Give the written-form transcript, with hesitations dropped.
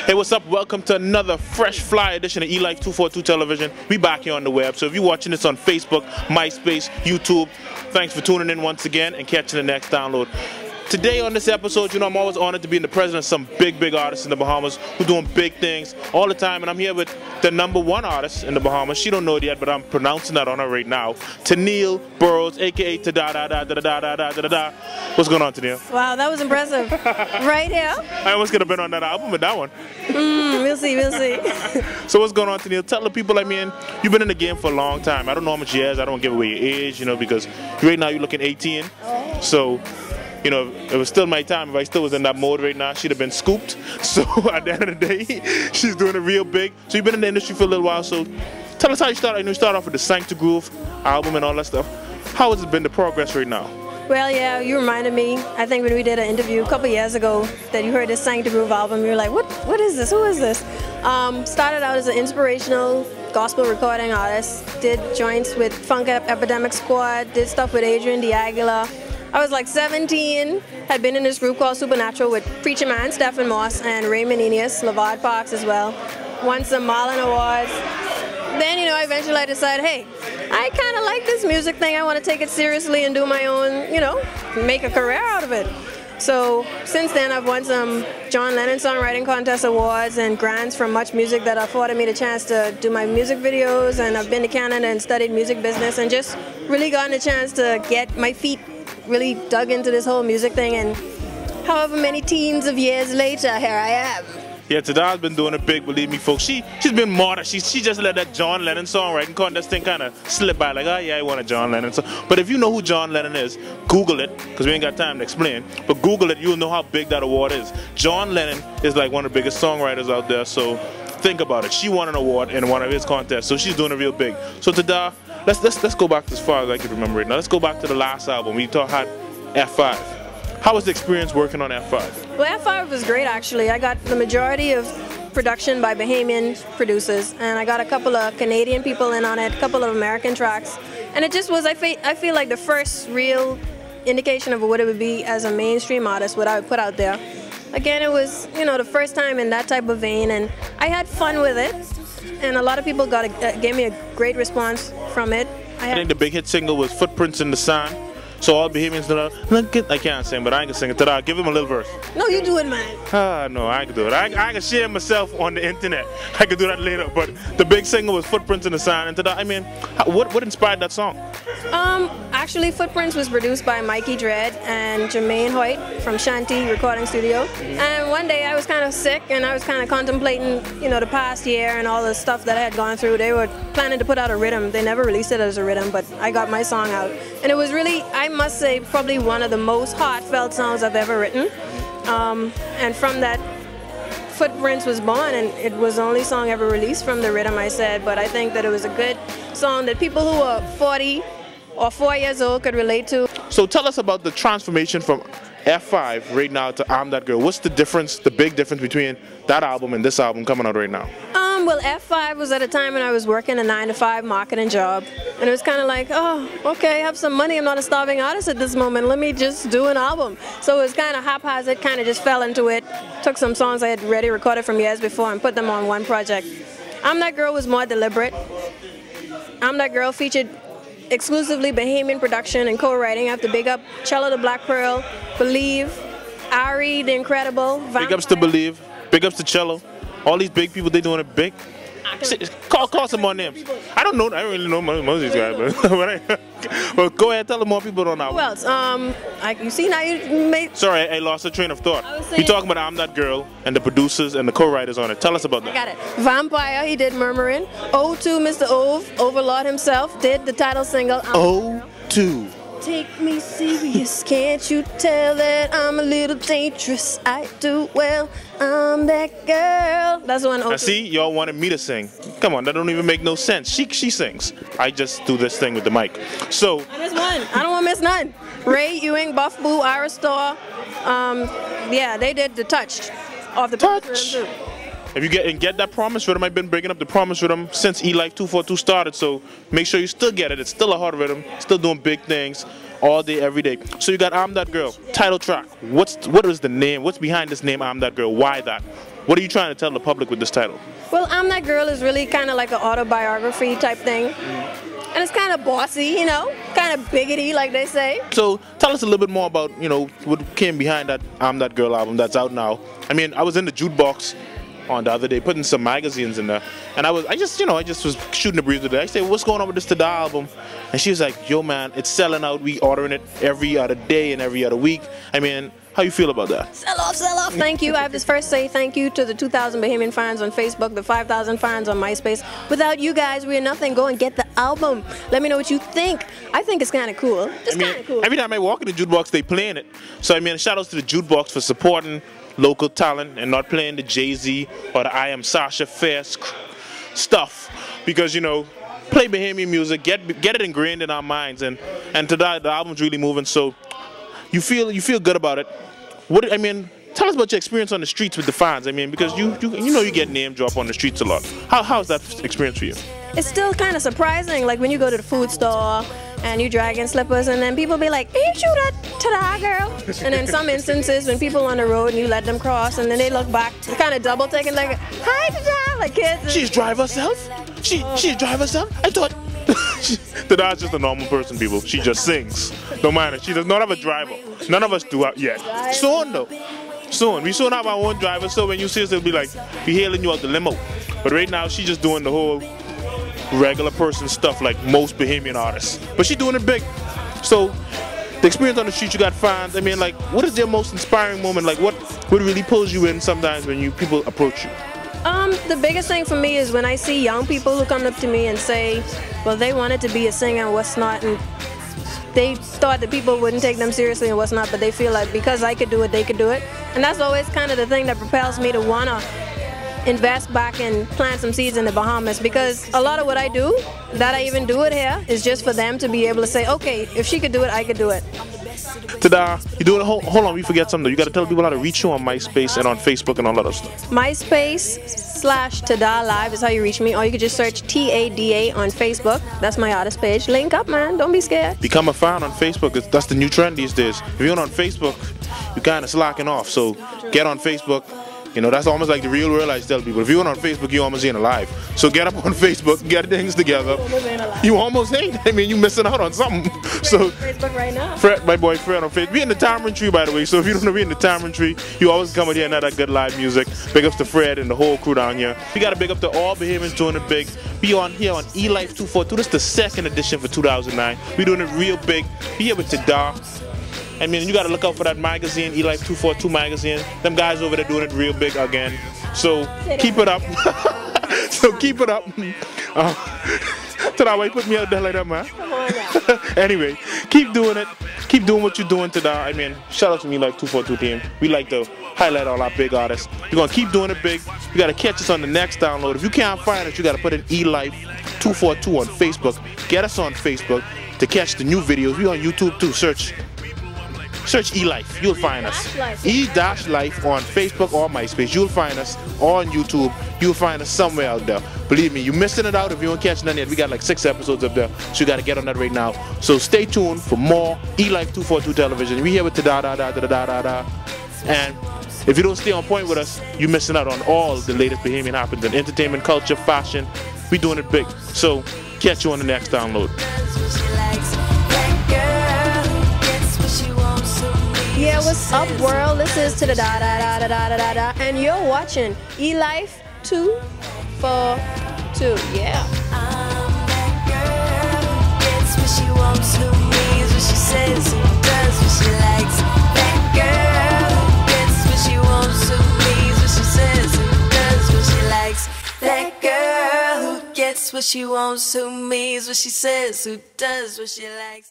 Hey, what's up? Welcome to another fresh fly edition of eLife 242 Television. We back here on the web, so if you're watching this on Facebook, MySpace, YouTube, thanks for tuning in once again and catching the next download. Today on this episode, you know, I'm always honored to be in the presence of some big artists in the Bahamas who are doing big things all the time, and I'm here with the #1 artist in the Bahamas. She don't know it yet, but I'm pronouncing that on her right now. Tennille Burrows, aka Ta-da-da-da-da-da-da-da-da-da. What's going on, Tennille? Wow, that was impressive. Right here? I almost could have been on that album with that one. We'll see. So what's going on, Tennille? Tell the people, I mean, you've been in the game for a long time. I don't know how much years, I don't give away your age, you know, because right now you're looking 18. So, you know, if it was still my time, if I still was in that mode right now, she'd have been scooped. So at the end of the day, she's doing it real big. So you've been in the industry for a little while, so tell us how you started. You know, you started off with the Sancta Groove album and all that stuff. How has it been, the progress right now? Well, yeah, you reminded me, I think when we did an interview a couple years ago, that you heard this Sancta Groove album, you were like, what is this? Who is this? Started out as an inspirational gospel recording artist, did joints with Funk Epidemic Squad, did stuff with Adrian D'Aguilar. I was like 17, had been in this group called Supernatural with Preacher Man, Stephen Moss, and Raymond Eneas, LaVard Parks as well. Won some Marlin Awards. Then, you know, eventually I decided, hey, I kind of like this music thing. I want to take it seriously and do my own, you know, make a career out of it. So since then, I've won some John Lennon Songwriting Contest awards and grants from Much Music that afforded me the chance to do my music videos. And I've been to Canada and studied music business and just really gotten a chance to get my feet really dug into this whole music thing. And however many teens of years later, here I am. Yeah, Tada's been doing it big, believe me, folks. She's been more. She just let that John Lennon songwriting contest thing kind of slip by, like, oh yeah, I want a John Lennon song. But if you know who John Lennon is, Google it, because we ain't got time to explain. But Google it, you'll know how big that award is. John Lennon is like one of the biggest songwriters out there, so think about it. She won an award in one of his contests, so she's doing it real big. So Tada, let's go back as far as I can remember it. Now let's go back to the last album. We had F5. How was the experience working on F5? Well, F5 was great, actually. I got the majority of production by Bahamian producers, and I got a couple of Canadian people in on it, a couple of American tracks. And it just was, I feel like the first real indication of what it would be as a mainstream artist, what I would put out there. Again, it was, you know, the first time in that type of vein, and I had fun with it. And a lot of people gave me a great response from it. I think the big hit single was Footprints in the Sand. So all Bahamians know, look at, I can't sing, but I ain't gonna sing it. Tada, give him a little verse. No, you do it, man. No, I can do it. I can share myself on the internet. I can do that later. But the big single was Footprints in the Sand. And Tada, I mean, what inspired that song? Actually, Footprints was produced by Mikey Dread and Jermaine Hoyt from Shanty Recording Studio. And one day I was kind of sick and I was kind of contemplating, you know, the past year and all the stuff that I had gone through. They were planning to put out a rhythm. They never released it as a rhythm, but I got my song out. And it was really, I must say, probably one of the most heartfelt songs I've ever written. And from that, Footprints was born, and it was the only song ever released from the rhythm, I said. But I think that it was a good song that people who are 40 or 4 years old could relate to. So tell us about the transformation from F5 right now to I'm That Girl. What's the difference, the big difference between that album and this album coming out right now? Well, F5 was at a time when I was working a 9-to-5 marketing job. And it was kind of like, oh, okay, I have some money. I'm not a starving artist at this moment. Let me just do an album. So it was kind of haphazard, kind of just fell into it. Took some songs I had already recorded from years before and put them on one project. I'm That Girl was more deliberate. I'm That Girl featured exclusively Bahamian production and co-writing. I have to big up Cello the Black Pearl, Believe, Ari the Incredible, Vampire. Big ups to Believe, big ups to Cello. All these big people, they doing it big. Call some more names. I don't know. I don't really know most of these guys, but go ahead, tell them more people don't know. Who else? You see now you made. Sorry, I lost a train of thought. You talking about I'm That Girl and the producers and the co-writers on it. Tell us about that. I got it. Vampire, he did Murmurin'. O2, Mr. Ove, Overlord himself, did the title single. O2. take me serious. Can't you tell that I'm a little dangerous? I do well. I'm that girl. That's one. Now see, y'all wanted me to sing. Come on, that don't even make no sense. She sings. I just do this thing with the mic. So I missed one. I don't want to miss none. Ray Ewing, Buff Boo, Ira Starr. Yeah, they did the touch of the touch. If you get that promise rhythm, I've been bringing up the promise rhythm since E-Life 242 started. So make sure you still get it. It's still a hard rhythm. Still doing big things all day, every day. So you got I'm That Girl, title track. What is the name? What's behind this name, I'm That Girl? Why that? What are you trying to tell the public with this title? Well, I'm That Girl is really kind of like an autobiography type thing. And it's kind of bossy, you know, kind of biggity, like they say. So tell us a little bit more about, you know, what came behind that I'm That Girl album that's out now. I mean, I was in the jukebox on the other day, putting some magazines in there, and I just was shooting the breeze with it. I said, what's going on with this Tada album? And she was like, yo man, it's selling out. We ordering it every other day and every other week. I mean, how you feel about that? Sell off, sell off. Thank you. I have to first say thank you to the 2,000 Bahamian fans on Facebook, the 5,000 fans on MySpace. Without you guys, we are nothing. Go and get the album. Let me know what you think. I think it's kind of cool. Just kind of cool. Every time I walk in the jukebox, they playing it. So I mean, shout outs to the jukebox for supporting local talent and not playing the Jay-Z or the I Am Sasha Fierce stuff, because you know, play Bahamian music, get it ingrained in our minds, and today the album's really moving. So you feel good about it. What I mean, tell us about your experience on the streets with the fans. I mean, because you know you get name drop on the streets a lot. How's that experience for you? It's still kind of surprising, like when you go to the food store and you dragging slippers, and then people be like, ain't you that Tada girl? And then some instances when people on the road and you let them cross, and then they look back, kind of double taking, like, hi Tada, like kids. She's drive herself? She drive herself? I thought Tada's just a normal person, people. She just sings. Don't mind her. She does not have a driver. None of us do yet. Soon though. Soon. We soon have our own driver, so when you see us, it'll be like we hailing you out the limo. But right now, she's just doing the whole regular person stuff like most Bahamian artists. But she's doing it big. So the experience on the street, you got fans. I mean, like, what is their most inspiring moment? Like, what really pulls you in sometimes when people approach you? The biggest thing for me is when I see young people who come up to me and say, well, they wanted to be a singer and what's not, and they thought that people wouldn't take them seriously and what's not, but they feel like because I could do it, they could do it. And that's always kind of the thing that propels me to want to invest back and plant some seeds in the Bahamas, because a lot of what I do, that I even do it here, is just for them to be able to say, okay, if she could do it, I could do it. Tada, you doing it? Hold on, we forget something. You got to tell people how to reach you on MySpace and on Facebook and all that other stuff. MySpace/Tada Live is how you reach me, or you could just search TADA on Facebook. That's my artist page. Link up, man. Don't be scared. Become a fan on Facebook. That's the new trend these days. If you're not on Facebook, you're kind of slacking off. So get on Facebook. You know, that's almost like the real world, I tell people. If you're not on Facebook, you're almost ain't alive. So get up on Facebook, get things together. You almost ain't. I mean, you missing out on something. So Facebook right now. Fred, my boy Fred on Facebook. We in the Tamarind Tree, by the way. So if you don't know, we in the Tamarind Tree. You always come out here and have that good live music. Big ups to Fred and the whole crew down here. We got to big up to all Bahamians doing it big. Be on here on E-Life 242. This is the second edition for 2009. We doing it real big. Be here with Tada. I mean, you got to look out for that magazine, E-Life 242 magazine. Them guys over there doing it real big again. So keep it up. So keep it up. Tada, why you put me out there like that, man? Come on now. Anyway, keep doing it. Keep doing what you're doing, Tada. I mean, shout out to me, like 242 team. We like to highlight all our big artists. We're going to keep doing it big. You got to catch us on the next download. If you can't find us, you got to put in E-Life 242 on Facebook. Get us on Facebook to catch the new videos. We on YouTube too. Search E-Life, you'll find us. E-Life on Facebook or MySpace. You'll find us on YouTube. You'll find us somewhere out there. Believe me, you're missing it out if you don't catch none yet. We got like 6 episodes up there, so you got to get on that right now. So stay tuned for more E-Life 242 television. We here with Tada. And if you don't stay on point with us, you're missing out on all the latest Bahamian happenings in entertainment, culture, fashion. We doing it big. So catch you on the next download. Yeah, what's up, world? This is to the da, and you're watching E-Life 242. Yeah. I'm that girl who gets what she wants, who needs what she says, who does what she likes. That girl who gets what she wants, who needs what she says, who does what she likes. That girl who gets what she wants, who means what she says, who does what she likes.